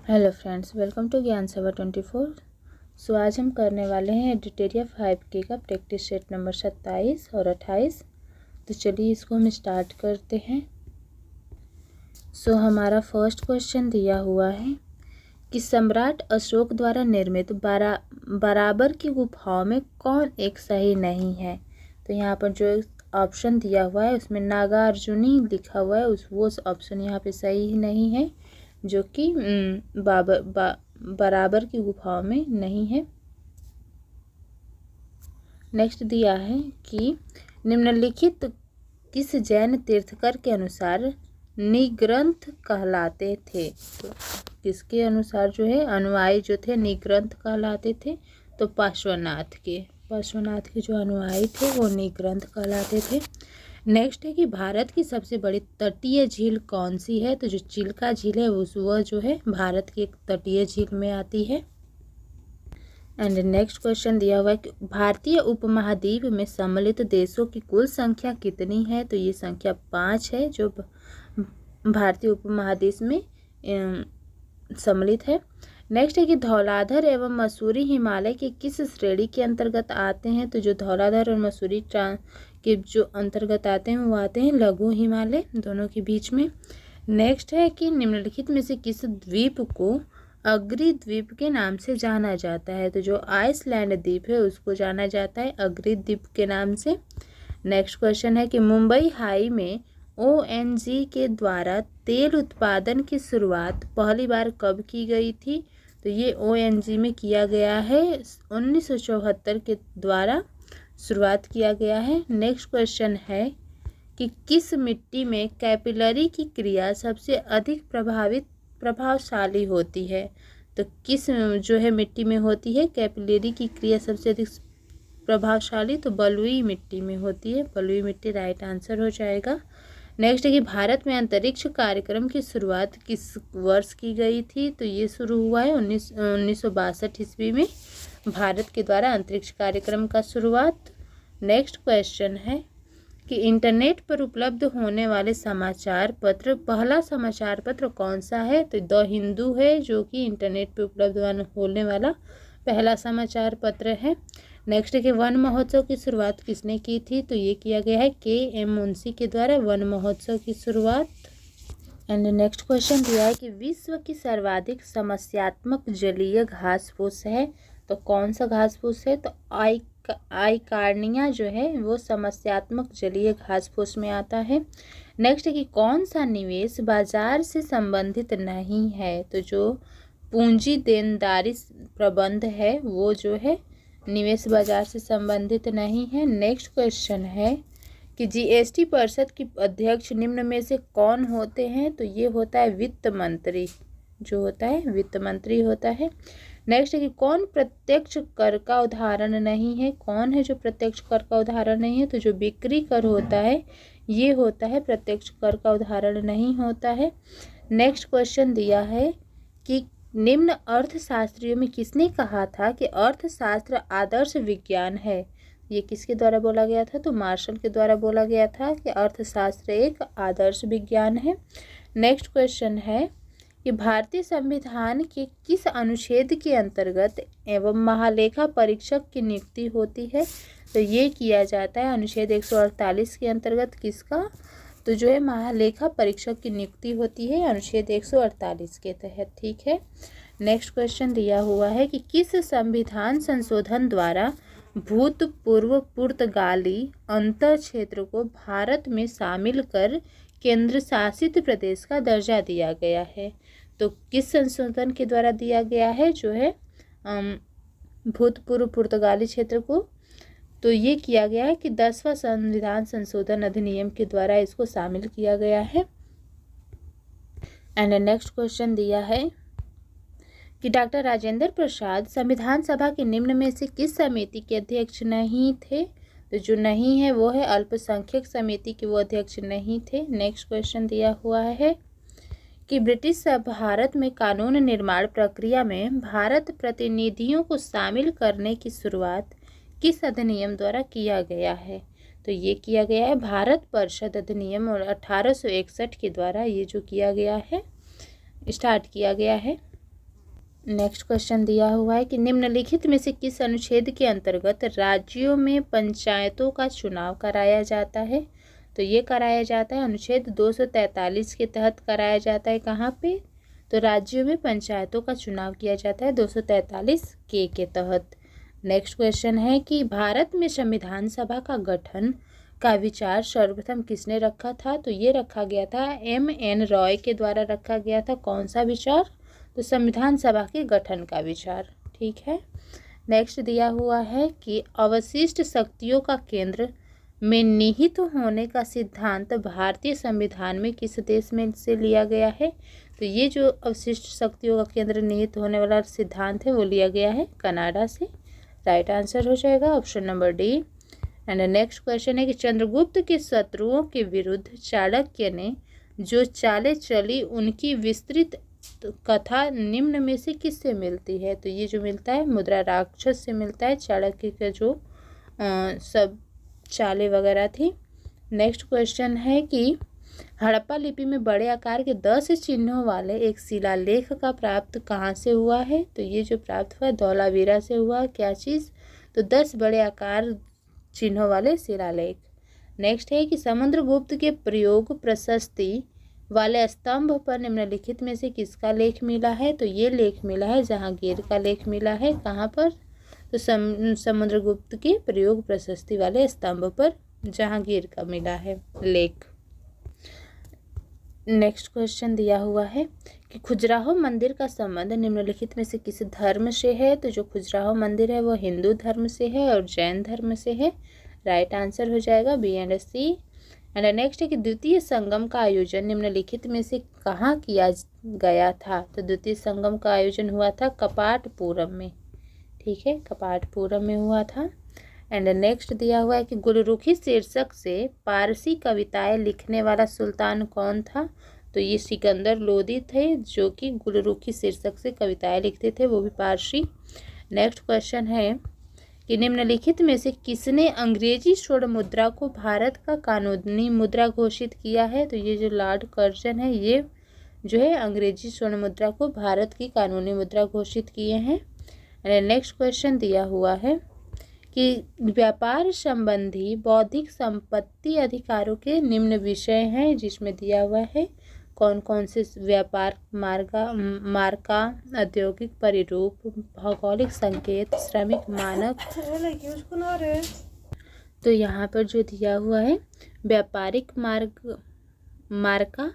Hello friends, welcome to ज्ञान सेवा 24। सो आज हम करने वाले हैं एडिटेरिया 5K का प्रैक्टिस सेट नंबर 27 और 28। तो चलिए इसको हम स्टार्ट करते हैं। सो हमारा फर्स्ट क्वेश्चन दिया हुआ है कि सम्राट अशोक द्वारा निर्मित बराबर की गुफाओं में कौन एक सही नहीं है। तो यहाँ पर जो ऑप्शन दिया हुआ है उसमें नागार्जुनी लिखा हुआ है, वो ऑप्शन यहाँ पे सही नहीं है, जो कि बराबर की गुफाओं में नहीं है। नेक्स्ट दिया है कि निम्नलिखित किस जैन तीर्थकर के अनुसार निग्रंथ कहलाते थे। तो किसके अनुसार जो है अनुयायी जो थे निग्रंथ कहलाते थे। तो पार्श्वनाथ के जो अनुयायी थे वो निग्रंथ कहलाते थे। नेक्स्ट है कि भारत की सबसे बड़ी तटीय झील कौन सी है। तो जो चिल्का झील है वह जो है भारत की एक तटीय झील में आती है। एंड नेक्स्ट क्वेश्चन दिया हुआ है कि भारतीय उपमहाद्वीप में सम्मिलित देशों की कुल संख्या कितनी है। तो ये संख्या 5 है जो भारतीय उपमहाद्वीप में सम्मिलित है। नेक्स्ट है कि धौलाधर एवं मसूरी हिमालय के किस श्रेणी के अंतर्गत आते हैं। तो जो धौलाधर और मसूरी के जो अंतर्गत आते हैं वो आते हैं लघु हिमालय, दोनों के बीच में। नेक्स्ट है कि निम्नलिखित में से किस द्वीप को अग्री द्वीप के नाम से जाना जाता है। तो जो आइसलैंड द्वीप है उसको जाना जाता है अग्री द्वीप के नाम से। नेक्स्ट क्वेश्चन है कि मुंबई हाई में ONG के द्वारा तेल उत्पादन की शुरुआत पहली बार कब की गई थी। तो ये ONG में किया गया है 1974 के द्वारा शुरुआत किया गया है। नेक्स्ट क्वेश्चन है कि किस मिट्टी में कैपिलरी की क्रिया सबसे अधिक प्रभावशाली होती है। तो किस जो है मिट्टी में होती है कैपिलरी की क्रिया सबसे अधिक प्रभावशाली। तो बलुई मिट्टी में होती है, बलुई मिट्टी राइट आंसर हो जाएगा। नेक्स्ट है कि भारत में अंतरिक्ष कार्यक्रम की शुरुआत किस वर्ष की गई थी। तो ये शुरू हुआ है 1962 ईस्वी में भारत के द्वारा अंतरिक्ष कार्यक्रम का शुरुआत। नेक्स्ट क्वेश्चन है कि इंटरनेट पर उपलब्ध होने वाले समाचार पत्र, पहला समाचार पत्र कौन सा है। तो द हिंदू है जो कि इंटरनेट पर उपलब्ध होने वाला पहला समाचार पत्र है। नेक्स्ट है कि वन महोत्सव की शुरुआत किसने की थी। तो ये किया गया है KM मुंशी के द्वारा वन महोत्सव की शुरुआत। एंड नेक्स्ट क्वेश्चन दिया है कि विश्व की सर्वाधिक समस्यात्मक जलीय घास फूस है। तो कौन सा घास फूस है। तो आइकार्निया जो है वो समस्यात्मक जलीय घास फूस में आता है। नेक्स्ट है कि कौन सा निवेश बाजार से संबंधित नहीं है। तो जो पूंजी देनदारी प्रबंध है वो जो है निवेश बाजार से संबंधित नहीं है। नेक्स्ट क्वेश्चन है कि GST परिषद की अध्यक्ष निम्न में से कौन होते हैं। तो ये होता है वित्त मंत्री, जो होता है वित्त मंत्री होता है। नेक्स्ट है कि कौन प्रत्यक्ष कर का उदाहरण नहीं है। कौन है जो प्रत्यक्ष कर का उदाहरण नहीं है। तो जो बिक्री कर होता है ये होता है प्रत्यक्ष कर का उदाहरण नहीं होता है। नेक्स्ट क्वेश्चन दिया है कि निम्न अर्थशास्त्रियों में किसने कहा था कि अर्थशास्त्र आदर्श विज्ञान है। ये किसके द्वारा बोला गया था। तो मार्शल के द्वारा बोला गया था कि अर्थशास्त्र एक आदर्श विज्ञान है। नेक्स्ट क्वेश्चन है कि भारतीय संविधान के किस अनुच्छेद के अंतर्गत एवं महालेखा परीक्षक की नियुक्ति होती है। तो ये किया जाता है अनुच्छेद 148 के अंतर्गत किसका। तो जो है महालेखा परीक्षक की नियुक्ति होती है अनुच्छेद 148 के तहत। ठीक है। नेक्स्ट क्वेश्चन दिया हुआ है कि किस संविधान संशोधन द्वारा भूतपूर्व पुर्तगाली अंतर क्षेत्र को भारत में शामिल कर केंद्र शासित प्रदेश का दर्जा दिया गया है। तो किस संशोधन के द्वारा दिया गया है जो है भूतपूर्व पुर्तगाली क्षेत्र को। तो ये किया गया है कि 10वां संविधान संशोधन अधिनियम के द्वारा इसको शामिल किया गया है। एंड नेक्स्ट क्वेश्चन दिया है कि डॉक्टर राजेंद्र प्रसाद संविधान सभा के निम्न में से किस समिति के अध्यक्ष नहीं थे। तो जो नहीं है वो है अल्पसंख्यक समिति के, वो अध्यक्ष नहीं थे। नेक्स्ट क्वेश्चन दिया हुआ है कि ब्रिटिश भारत में कानून निर्माण प्रक्रिया में भारत प्रतिनिधियों को शामिल करने की शुरुआत किस अधिनियम द्वारा किया गया है। तो ये किया गया है भारत परिषद अधिनियम और 1861 के द्वारा ये जो किया गया है स्टार्ट किया गया है। नेक्स्ट क्वेश्चन दिया हुआ है कि निम्नलिखित में से किस अनुच्छेद के अंतर्गत राज्यों में पंचायतों का चुनाव कराया जाता है? तो ये कराया जाता है अनुच्छेद 243 के तहत कराया जाता है। कहाँ पे? तो राज्यों में पंचायतों का चुनाव किया जाता है 243 के तहत। नेक्स्ट क्वेश्चन है कि भारत में संविधान सभा का गठन का विचार सर्वप्रथम किसने रखा था? तो ये रखा गया था M.N. रॉय के द्वारा रखा गया था। कौन सा विचार? तो संविधान सभा के गठन का विचार। ठीक है। नेक्स्ट दिया हुआ है कि अवशिष्ट शक्तियों का केंद्र में निहित होने का सिद्धांत भारतीय संविधान में किस देश में से लिया गया है? तो ये जो अवशिष्ट शक्तियों का केंद्र निहित होने वाला सिद्धांत है वो लिया गया है कनाडा से। राइट आंसर हो जाएगा option number D. And next question है कि चंद्रगुप्त के शत्रुओं के विरुद्ध चाणक्य ने जो चालें चली उनकी विस्तृत कथा निम्न में से किससे मिलती है? तो ये जो मिलता है मुद्रा राक्षस से मिलता है। चाणक्य का जो सब चालें वगैरह थी। नेक्स्ट क्वेश्चन है कि हड़प्पा लिपि में बड़े आकार के 10 चिन्हों वाले एक शिलालेख का प्राप्त कहाँ से हुआ है? तो ये जो प्राप्त हुआ धौलावीरा से हुआ। क्या चीज़? तो 10 बड़े आकार चिन्हों वाले शिलालेख। नेक्स्ट है कि समुद्रगुप्त के प्रयोग प्रशस्ति वाले स्तंभ पर निम्नलिखित में से किसका लेख मिला है? तो ये लेख मिला है जहांगीर का लेख मिला है। कहाँ पर? तो समुद्रगुप्त के प्रयोग प्रशस्ति वाले स्तंभ पर जहांगीर का मिला है लेख। नेक्स्ट क्वेश्चन दिया हुआ है कि खजुराहो मंदिर का संबंध निम्नलिखित में से किस धर्म से है? तो जो खजुराहो मंदिर है वो हिंदू धर्म से है और जैन धर्म से है। राइट आंसर हो जाएगा B and C. And next है कि द्वितीय संगम का आयोजन निम्नलिखित में से कहाँ किया गया था? तो द्वितीय संगम का आयोजन हुआ था कपाटपुरम में। ठीक है, कपाटपुरम में हुआ था। एंड नेक्स्ट दिया हुआ है कि गुलरुखी शीर्षक से पारसी कविताएं लिखने वाला सुल्तान कौन था? तो ये सिकंदर लोदी थे जो कि गुलरुखी शीर्षक से कविताएं लिखते थे, वो भी पारसी। नेक्स्ट क्वेश्चन है कि निम्नलिखित में से किसने अंग्रेजी स्वर्ण मुद्रा को भारत का कानूनी मुद्रा घोषित किया है? तो ये जो लॉर्ड कर्जन है ये जो है अंग्रेजी स्वर्ण मुद्रा को भारत की कानूनी मुद्रा घोषित किए हैं। नेक्स्ट क्वेश्चन दिया हुआ है कि व्यापार संबंधी बौद्धिक संपत्ति अधिकारों के निम्न विषय हैं, जिसमें दिया हुआ है कौन कौन से व्यापार मार्का, औद्योगिक परिरूप, भौगोलिक संकेत, श्रमिक मानक। तो यहाँ पर जो दिया हुआ है व्यापारिक मार्का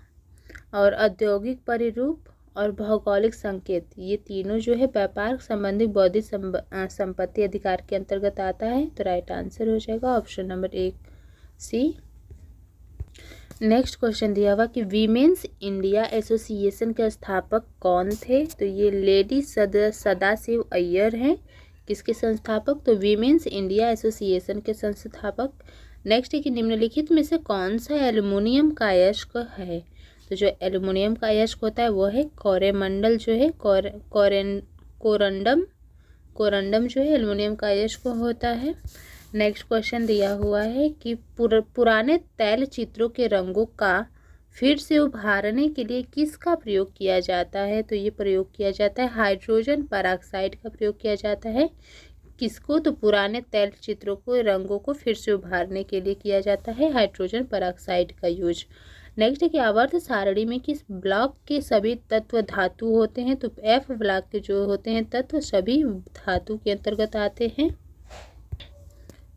और औद्योगिक परिरूप और भौगोलिक संकेत, ये तीनों जो है व्यापार संबंधी बौद्धिक संपत्ति अधिकार के अंतर्गत आता है। तो राइट आंसर हो जाएगा ऑप्शन नंबर 1 सी। नेक्स्ट क्वेश्चन दिया हुआ कि वीमेंस इंडिया एसोसिएशन के स्थापक कौन थे? तो ये लेडी सदाशिव अय्यर हैं। किसके संस्थापक? तो वीमेंस इंडिया एसोसिएशन के संस्थापक। नेक्स्ट है कि निम्नलिखित में से कौन सा एल्युमिनियम का अयस्क है? तो जो एल्युमिनियम का अयस्क होता है वो है कोरेमंडल, जो है कोरंडम जो है एल्युमिनियम का अयस्क होता है। नेक्स्ट क्वेश्चन दिया हुआ है कि पुराने तैल चित्रों के रंगों का फिर से उभारने के लिए किसका प्रयोग किया जाता है? तो ये प्रयोग किया जाता है हाइड्रोजन पेरोक्साइड का प्रयोग किया जाता है। किसको? तो पुराने तैल चित्रों को रंगों को फिर से उभारने के लिए किया जाता है हाइड्रोजन पेरोक्साइड का यूज। नेक्स्ट है कि आवर्त सारणी में किस ब्लॉक के सभी तत्व धातु होते हैं? तो F ब्लॉक के जो होते हैं तत्व सभी धातु के अंतर्गत आते हैं।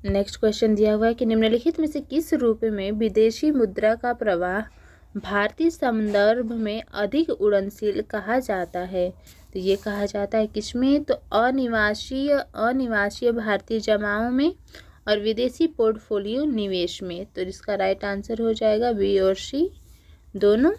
नेक्स्ट क्वेश्चन दिया हुआ है कि निम्नलिखित में से किस रूप में विदेशी मुद्रा का प्रवाह भारतीय संदर्भ में अधिक उड़नशील कहा जाता है? तो ये कहा जाता है किसमें? तो अनिवासीय भारतीय जमाओं में और विदेशी पोर्टफोलियो निवेश में। तो इसका राइट आंसर हो जाएगा बी और सी दोनों।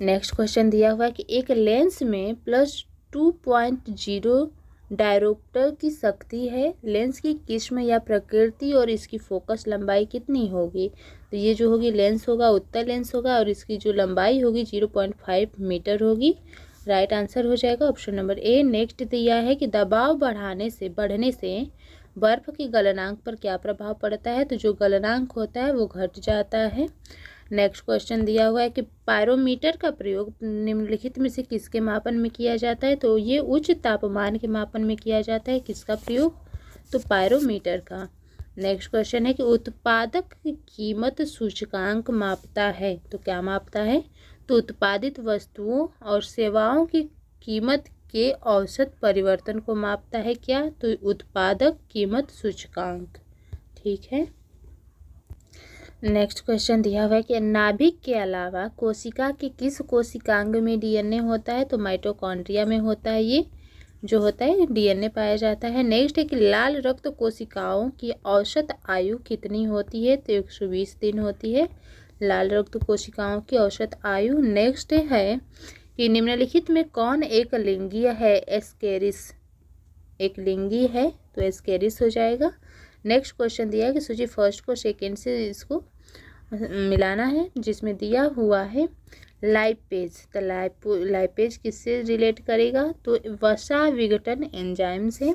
नेक्स्ट क्वेश्चन दिया हुआ है कि एक लेंस में +2.0 डायोप्टर की शक्ति है। लेंस की किस्म या प्रकृति और इसकी फोकस लंबाई कितनी होगी? तो ये जो होगी लेंस होगा उत्तल लेंस होगा और इसकी जो लंबाई होगी 0.5 मीटर होगी। राइट आंसर हो जाएगा ऑप्शन नंबर ए। नेक्स्ट दिया है कि दबाव बढ़ने से बर्फ के गलनांक पर क्या प्रभाव पड़ता है? तो जो गलनांक होता है वो घट जाता है। नेक्स्ट क्वेश्चन दिया हुआ है कि पायरोमीटर का प्रयोग निम्नलिखित में से किसके मापन में किया जाता है? तो ये उच्च तापमान के मापन में किया जाता है। किसका प्रयोग? तो पायरोमीटर का। नेक्स्ट क्वेश्चन है कि उत्पादक कीमत सूचकांक मापता है। तो क्या मापता है? तो उत्पादित वस्तुओं और सेवाओं की कीमत के औसत परिवर्तन को मापता है। क्या? तो उत्पादक कीमत सूचकांक। ठीक है। नेक्स्ट क्वेश्चन दिया हुआ है कि नाभिक के अलावा कोशिका के किस कोशिकांग में डीएनए होता है? तो माइटोकॉन्ड्रिया में होता है। ये जो होता है डीएनए पाया जाता है। नेक्स्ट है कि लाल रक्त कोशिकाओं की औसत आयु कितनी होती है? तो 120 दिन होती है लाल रक्त कोशिकाओं की औसत आयु। नेक्स्ट है कि निम्नलिखित में कौन एक लिंगीय है? एस्केरिस एक लिंगी है, तो एस्केरिस हो जाएगा। नेक्स्ट क्वेश्चन दिया है कि सूची फर्स्ट को सेकेंड से इसको मिलाना है, जिसमें दिया हुआ है लाइपेज। तो लाइपेज किससे रिलेट करेगा? तो वसा विघटन एंजाइम से।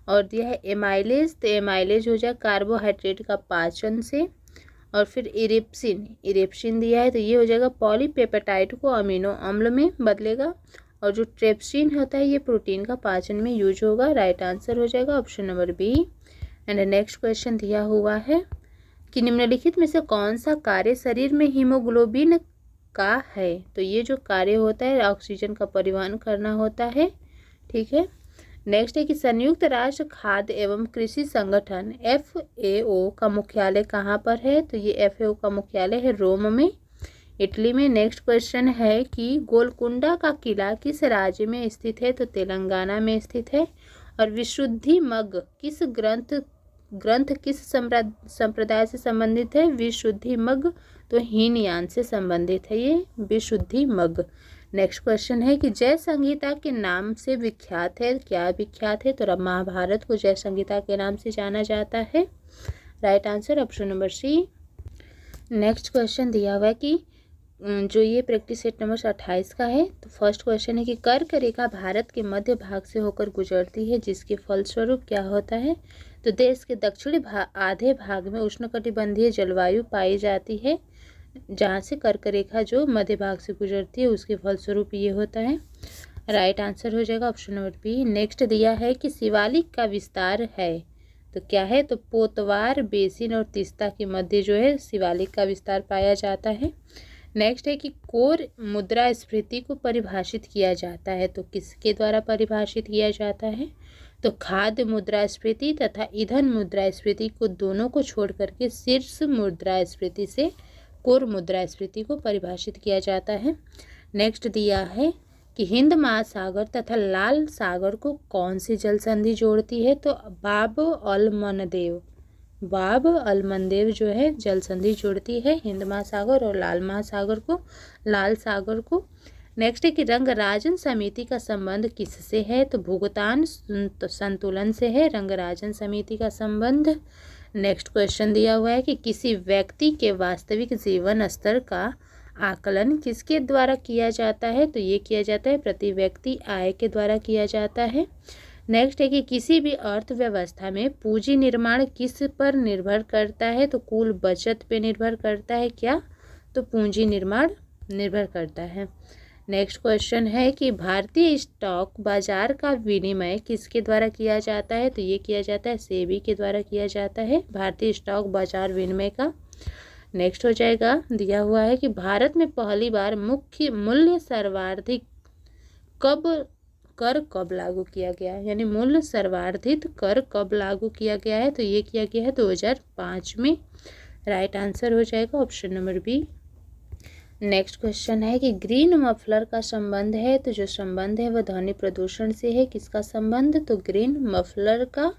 और दिया है एमाइलेज, तो एमाइलेज हो जाए कार्बोहाइड्रेट का पाचन से। और फिर इरेप्सिन दिया है, तो ये हो जाएगा पॉलीपेप्टाइड को अमीनो अम्ल में बदलेगा। और जो ट्रिप्सिन होता है ये प्रोटीन का पाचन में यूज होगा। राइट आंसर हो जाएगा option number B. And next question दिया हुआ है कि निम्नलिखित में से कौन सा कार्य शरीर में हीमोग्लोबिन का है? तो ये जो कार्य होता है ऑक्सीजन का परिवहन करना होता है। ठीक है। नेक्स्ट है कि संयुक्त राष्ट्र खाद्य एवं कृषि संगठन FAO का मुख्यालय कहाँ पर है? तो ये FAO का मुख्यालय है रोम में, इटली में। नेक्स्ट क्वेश्चन है कि गोलकुंडा का किला किस राज्य में स्थित है? तो तेलंगाना में स्थित है। और विशुद्धि मग किस ग्रंथ किस संप्रदाय से संबंधित है? विशुद्धि मग तो हीनयान से संबंधित है ये विशुद्धि मग। नेक्स्ट क्वेश्चन है कि जय संहिता के नाम से विख्यात है। क्या विख्यात है? तो महाभारत को जय संहिता के नाम से जाना जाता है। Right answer option number C. Next question दिया हुआ है कि जो ये प्रैक्टिस सेट नंबर 28 का है। तो फर्स्ट क्वेश्चन है कि कर्क रेखा भारत के मध्य भाग से होकर गुजरती है, जिसके फलस्वरूप क्या होता है? तो देश के दक्षिणी आधे भाग में उष्णकटिबंधीय जलवायु पाई जाती है, जहाँ से कर्क रेखा जो मध्य भाग से गुजरती है उसके फलस्वरूप ये होता है। राइट आंसर हो जाएगा ऑप्शन नंबर बी। नेक्स्ट दिया है कि शिवालिक का विस्तार है। तो क्या है? तो पोतवार बेसिन और तीस्ता के मध्य जो है शिवालिक का विस्तार पाया जाता है। नेक्स्ट है कि कोर मुद्रास्फीति को परिभाषित किया जाता है। तो किसके द्वारा परिभाषित किया जाता है? तो खाद्य मुद्रास्फीति तथा ईंधन मुद्रास्फीति को दोनों को छोड़ करके शीर्ष मुद्रास्फीति से कोर मुद्रास्फीति को परिभाषित किया जाता है। नेक्स्ट दिया है कि हिंद महासागर तथा लाल सागर को कौन सी जल संधि जोड़ती है? तो बाब अलमंदेव जो है जल संधि जोड़ती है हिंद महासागर और लाल सागर को। नेक्स्ट है कि रंगराजन समिति का संबंध किससे है? तो भुगतान संतुलन से है रंगराजन समिति का संबंध। नेक्स्ट क्वेश्चन दिया हुआ है कि किसी व्यक्ति के वास्तविक जीवन स्तर का आकलन किसके द्वारा किया जाता है? तो ये किया जाता है प्रति व्यक्ति आय के द्वारा किया जाता है। नेक्स्ट है कि किसी भी अर्थव्यवस्था में पूंजी निर्माण किस पर निर्भर करता है? तो कुल बचत पे निर्भर करता है। क्या? तो पूंजी निर्माण निर्भर करता है। नेक्स्ट क्वेश्चन है कि भारतीय स्टॉक बाजार का विनिमय किसके द्वारा किया जाता है? तो ये किया जाता है सेबी के द्वारा किया जाता है भारतीय स्टॉक बाजार विनिमय का। नेक्स्ट हो जाएगा दिया हुआ है कि भारत में पहली बार मुख्य मूल्य सर्वाधिक कर कब लागू किया गया, यानी मूल्य सर्वाधिक कर कब लागू किया गया है? तो ये किया गया है 2005 में। राइट आंसर हो जाएगा option number B. Next question है कि ग्रीन मफलर का संबंध है। तो जो संबंध है वह ध्वनि प्रदूषण से है। किसका संबंध? तो ग्रीन मफलर का।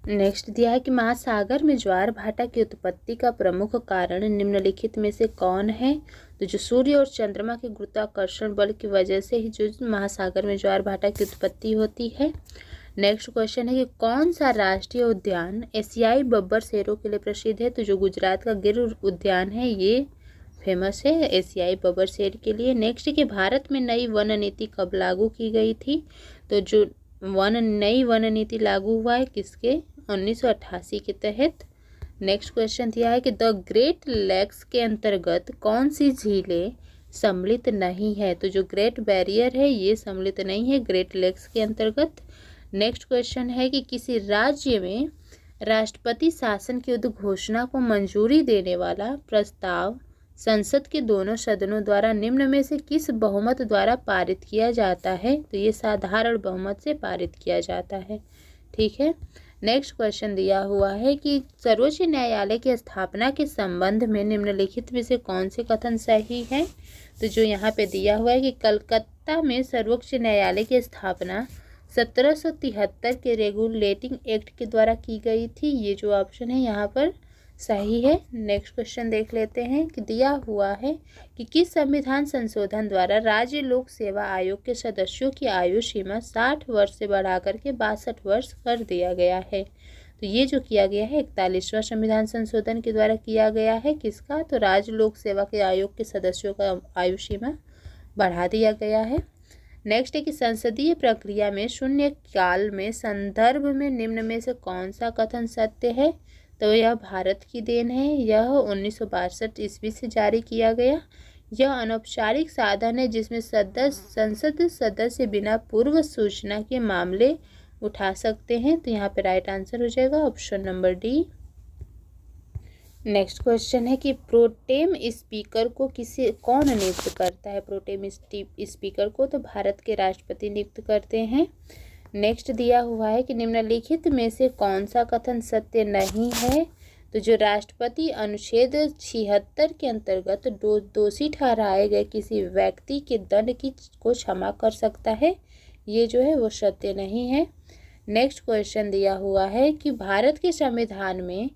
नेक्स्ट दिया है कि महासागर में ज्वार भाटा की उत्पत्ति का प्रमुख कारण निम्नलिखित में से कौन है? तो जो सूर्य और चंद्रमा के गुरुत्वाकर्षण बल की वजह से ही जो महासागर में ज्वार भाटा की उत्पत्ति होती है। नेक्स्ट क्वेश्चन है कि कौन सा राष्ट्रीय उद्यान एशियाई बब्बर शेरों के लिए प्रसिद्ध है? तो जो गुजरात का गिर उद्यान है ये फेमस है एशियाई बब्बर शेर के लिए। नेक्स्ट कि भारत में नई वन नीति कब लागू की गई थी? तो जो नई वन नीति लागू हुआ है किसके? 1988 के तहत। नेक्स्ट क्वेश्चन दिया है कि द ग्रेट लेक्स के अंतर्गत कौन सी झीलें सम्मिलित नहीं है। तो जो ग्रेट बैरियर है ये सम्मिलित नहीं है ग्रेट लेक्स के अंतर्गत। नेक्स्ट क्वेश्चन है कि किसी राज्य में राष्ट्रपति शासन की उद्घोषणा को मंजूरी देने वाला प्रस्ताव संसद के दोनों सदनों द्वारा निम्न में से किस बहुमत द्वारा पारित किया जाता है। तो ये साधारण बहुमत से पारित किया जाता है। ठीक है। नेक्स्ट क्वेश्चन दिया हुआ है कि सर्वोच्च न्यायालय की स्थापना के संबंध में निम्नलिखित में से कौन से कथन सही है। तो जो यहाँ पे दिया हुआ है कि कलकत्ता में सर्वोच्च न्यायालय की स्थापना 1773 के रेगुलेटिंग एक्ट के द्वारा की गई थी। ये जो ऑप्शन है यहाँ पर सही है। नेक्स्ट क्वेश्चन देख लेते हैं कि दिया हुआ है कि किस संविधान संशोधन द्वारा राज्य लोक सेवा आयोग के सदस्यों की आयु सीमा 60 वर्ष से बढ़ाकर के 62 वर्ष कर दिया गया है। तो ये जो किया गया है 41वां संविधान संशोधन के द्वारा किया गया है। किसका? तो राज्य लोक सेवा के आयोग के सदस्यों का आयु सीमा बढ़ा दिया गया है। नेक्स्ट है कि संसदीय प्रक्रिया में शून्य काल में संदर्भ में निम्न में से कौन सा कथन सत्य है। तो यह भारत की देन है। यह 1962 ईस्वी से जारी किया गया। यह अनौपचारिक साधन है जिसमें संसद सदस्य बिना पूर्व सूचना के मामले उठा सकते हैं। तो यहाँ पे राइट आंसर हो जाएगा option number D. Next question है कि प्रोटेम स्पीकर को कौन नियुक्त करता है। प्रोटेम स्पीकर को तो भारत के राष्ट्रपति नियुक्त करते हैं। नेक्स्ट दिया हुआ है कि निम्नलिखित में से कौन सा कथन सत्य नहीं है। तो जो राष्ट्रपति अनुच्छेद 76 के अंतर्गत दोषी ठहराए गए किसी व्यक्ति के दंड को क्षमा कर सकता है, ये जो है वो सत्य नहीं है। नेक्स्ट क्वेश्चन दिया हुआ है कि भारत के संविधान में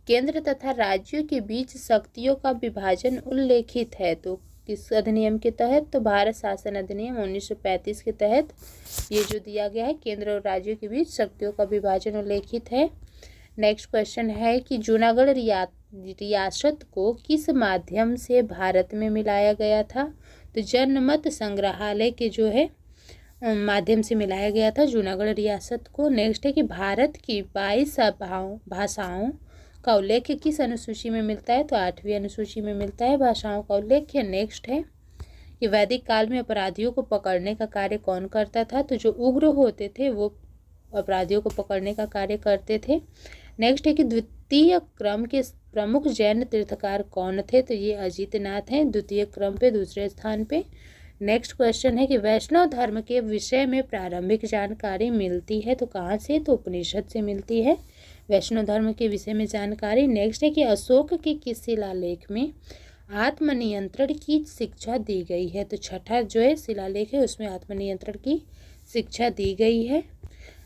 केंद्र तथा राज्यों के बीच शक्तियों का विभाजन उल्लेखित है। तो किस अधिनियम के तहत? तो भारत शासन अधिनियम 1935 के तहत ये जो दिया गया है केंद्र और राज्यों के बीच शक्तियों का विभाजन उल्लेखित है। नेक्स्ट क्वेश्चन है कि जूनागढ़ रियासत को किस माध्यम से भारत में मिलाया गया था। तो जनमत संग्रहालय के जो है माध्यम से मिलाया गया था जूनागढ़ रियासत को। नेक्स्ट है कि भारत की 22 भाषाओं का उल्लेख किस अनुसूची में मिलता है। तो 8वीं अनुसूची में मिलता है भाषाओं का उल्लेख। नेक्स्ट है कि वैदिक काल में अपराधियों को पकड़ने का कार्य कौन करता था। तो जो उग्र होते थे वो अपराधियों को पकड़ने का कार्य करते थे। नेक्स्ट है कि द्वितीय क्रम के प्रमुख जैन तीर्थकार कौन थे। तो ये अजितनाथ हैं द्वितीय क्रम पे दूसरे स्थान पे। नेक्स्ट क्वेश्चन है कि वैष्णव धर्म के विषय में प्रारंभिक जानकारी मिलती है तो कहाँ से। तो उपनिषद से मिलती है वैष्णव धर्म के विषय में जानकारी। नेक्स्ट है कि अशोक के किस शिलालेख में आत्मनियंत्रण की शिक्षा दी गई है। तो छठा जो है शिलालेख है उसमें आत्मनियंत्रण की शिक्षा दी गई है।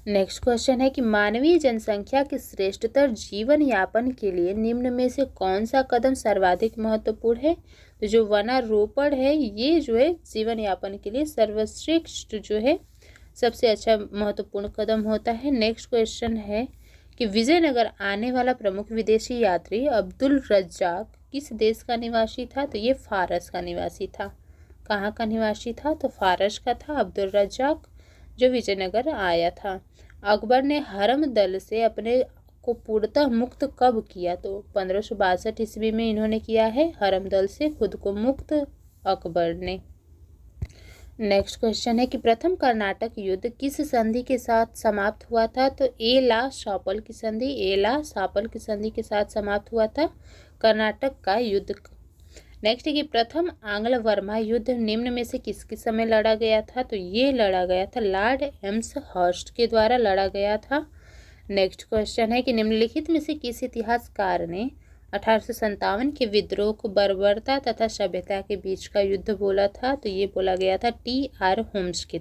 नेक्स्ट क्वेश्चन है कि मानवीय जनसंख्या के श्रेष्ठतर जीवन यापन के लिए निम्न में से कौन सा कदम सर्वाधिक महत्वपूर्ण है। तो जो वनारोपण है ये जो है जीवन यापन के लिए सर्वश्रेष्ठ जो है सबसे अच्छा महत्वपूर्ण कदम होता है। नेक्स्ट क्वेश्चन है कि विजयनगर आने वाला प्रमुख विदेशी यात्री अब्दुल रज्जाक किस देश का निवासी था। तो ये फारस का निवासी था। कहाँ का निवासी था। तो फारस का था अब्दुल रज्जाक जो विजयनगर आया था। अकबर ने हरम दल से अपने को पूर्णतः मुक्त कब किया। तो 1562 ईस्वी में इन्होंने किया है हरम दल से खुद को मुक्त अकबर ने। नेक्स्ट क्वेश्चन है कि प्रथम कर्नाटक युद्ध किस संधि के साथ समाप्त हुआ था। तो एला सापल की संधि के साथ समाप्त हुआ था कर्नाटक का युद्ध। नेक्स्ट है कि प्रथम आंग्ल वर्मा युद्ध निम्न में से किसके समय लड़ा गया था। तो ये लड़ा गया था लॉर्ड एम्सहर्स्ट के द्वारा लड़ा गया था। नेक्स्ट क्वेश्चन है कि निम्नलिखित में से किस इतिहासकार ने 1857 के विद्रोह को बर्बरता तथा सभ्यता के बीच का युद्ध बोला था। तो ये बोला गया था टी.आर. होम्स के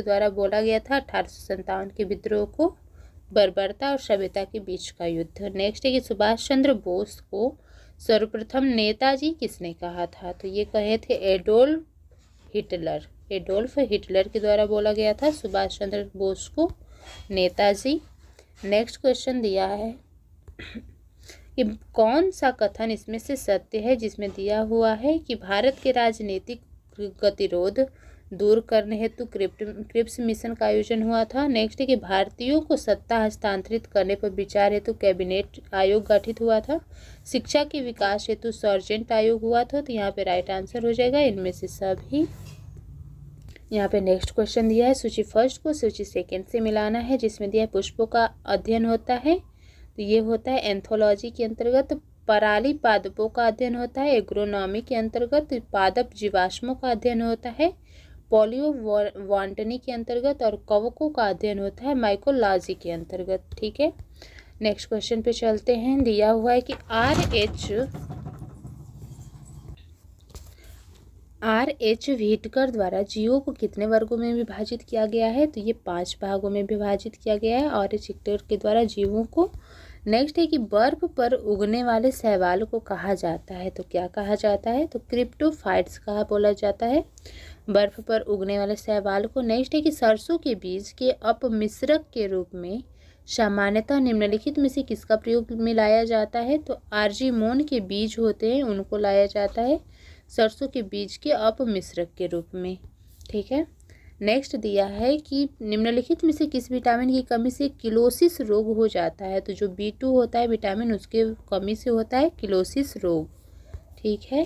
द्वारा बोला गया था 1857 के विद्रोह को बर्बरता और सभ्यता के बीच का युद्ध। नेक्स्ट है कि सुभाष चंद्र बोस को सर्वप्रथम नेताजी किसने कहा था। तो ये कहे थे एडोल्फ हिटलर के द्वारा बोला गया था सुभाष चंद्र बोस को नेताजी। नेक्स्ट क्वेश्चन दिया है कि कौन सा कथन इसमें से सत्य है, जिसमें दिया हुआ है कि भारत के राजनीतिक गतिरोध दूर करने हेतु क्रिप्स मिशन का आयोजन हुआ था। नेक्स्ट है कि भारतीयों को सत्ता हस्तांतरित करने पर विचार हेतु कैबिनेट आयोग गठित हुआ था। शिक्षा के विकास हेतु सर्जेंट आयोग हुआ था। तो यहाँ पे राइट आंसर हो जाएगा इनमें से सभी। यहाँ पे नेक्स्ट क्वेश्चन दिया है, सूची फर्स्ट को सूची सेकंड से मिलाना है, जिसमें दिया है पुष्पों का अध्ययन होता है, तो ये होता है एंथोलॉजी के अंतर्गत। पराली पादपों का अध्ययन होता है एग्रोनॉमी के अंतर्गत। पादप जीवाश्मों का अध्ययन होता है पॉलियो बॉटनी के अंतर्गत। और कवकों का अध्ययन होता है माइकोलॉजी के अंतर्गत। ठीक है, नेक्स्ट क्वेश्चन पे चलते हैं। दिया हुआ है कि R.H. व्हिटकर द्वारा जीवों को कितने वर्गों में विभाजित किया गया है, तो ये 5 भागों में विभाजित किया गया है R.H. व्हिटकर के द्वारा जीवों को। नेक्स्ट है कि बर्फ पर उगने वाले शैवाल को कहा जाता है, तो क्या कहा जाता है, तो क्रिप्टोफाइट्स कहा बोला जाता है बर्फ पर उगने वाले शैवाल को। नेक्स्ट है कि सरसों के बीज के अपमिश्रक के रूप में सामान्यतः निम्नलिखित में से किसका प्रयोग में लाया जाता है, तो आर्जिमोन के बीज होते हैं उनको लाया जाता है सरसों के बीज के अपमिश्रक के रूप में। ठीक है, नेक्स्ट दिया है कि निम्नलिखित में से किस विटामिन की कमी से किलोसिस रोग हो जाता है, तो जो B2 होता है विटामिन उसके कमी से होता है किलोसिस रोग। ठीक है,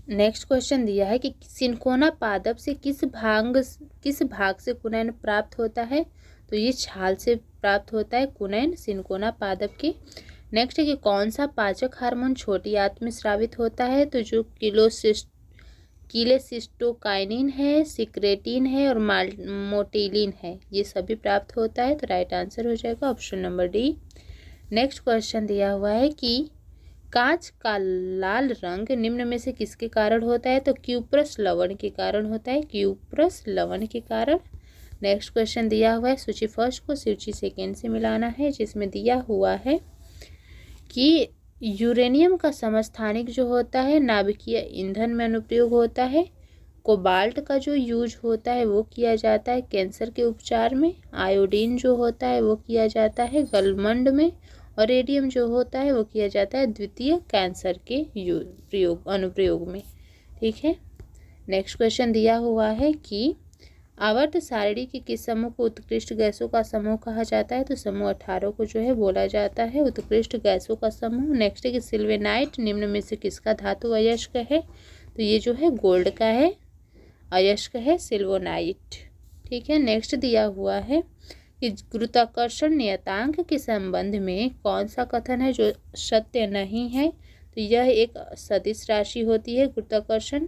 नेक्स्ट क्वेश्चन दिया है कि सिनकोना पादप से किस भाग से कुनैन प्राप्त होता है, तो ये छाल से प्राप्त होता है कुनैन सिनकोना पादप के। नेक्स्ट है कि कौन सा पाचक हार्मोन छोटी आंत में स्रावित होता है, तो जो कीलेसिस्टोकाइनिन है, सिक्रेटिन है और मोटिलिन है, ये सभी प्राप्त होता है। तो राइट आंसर हो जाएगा option number D. Next question दिया हुआ है कि कांच का लाल रंग निम्न में से किसके कारण होता है, तो क्यूप्रस लवण के कारण होता है, क्यूप्रस लवण के कारण। नेक्स्ट क्वेश्चन दिया हुआ है सूची फर्स्ट को सूची सेकेंड से मिलाना है, जिसमें दिया हुआ है कि यूरेनियम का समस्थानिक जो होता है नाभिकीय ईंधन में अनुप्रयोग होता है। कोबाल्ट का जो यूज होता है वो किया जाता है कैंसर के उपचार में। आयोडीन जो होता है वो किया जाता है गलमंड में। और रेडियम जो होता है वो किया जाता है द्वितीय कैंसर के अनुप्रयोग में। ठीक है, नेक्स्ट क्वेश्चन दिया हुआ है कि आवर्त सारणी के किस समूह को उत्कृष्ट गैसों का समूह कहा जाता है, तो समूह 18 को जो है बोला जाता है उत्कृष्ट गैसों का समूह। नेक्स्ट है कि सिल्वेनाइट निम्न में से किसका धातु अयस्क है, तो ये जो है गोल्ड का है, अयस्क है सिल्वोनाइट। ठीक है, नेक्स्ट दिया हुआ है कि गुरुत्वाकर्षण नियतांक के संबंध में कौन सा कथन है जो सत्य नहीं है, तो यह एक सदिश राशि होती है गुरुत्वाकर्षण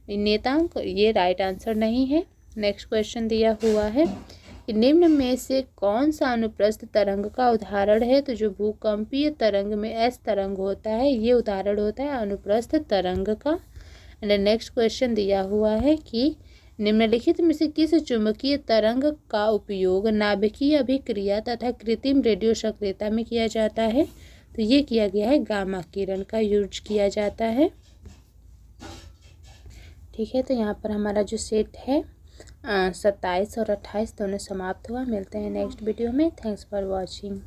नियतांक, ये राइट आंसर नहीं है। नेक्स्ट क्वेश्चन दिया हुआ है कि निम्न में से कौन सा अनुप्रस्थ तरंग का उदाहरण है, तो जो भूकंपीय तरंग में एस तरंग होता है ये उदाहरण होता है अनुप्रस्थ तरंग का। एंड नेक्स्ट क्वेश्चन दिया हुआ है कि निम्नलिखित में से किस चुंबकीय तरंग का उपयोग नाभिकीय अभिक्रिया तथा कृत्रिम रेडियो सक्रियता में किया जाता है, तो ये किया गया है गामा किरण का यूज किया जाता है। ठीक है, तो यहाँ पर हमारा जो सेट है 27 और 28 दोनों समाप्त हुआ। मिलते हैं नेक्स्ट वीडियो में। Thanks for watching.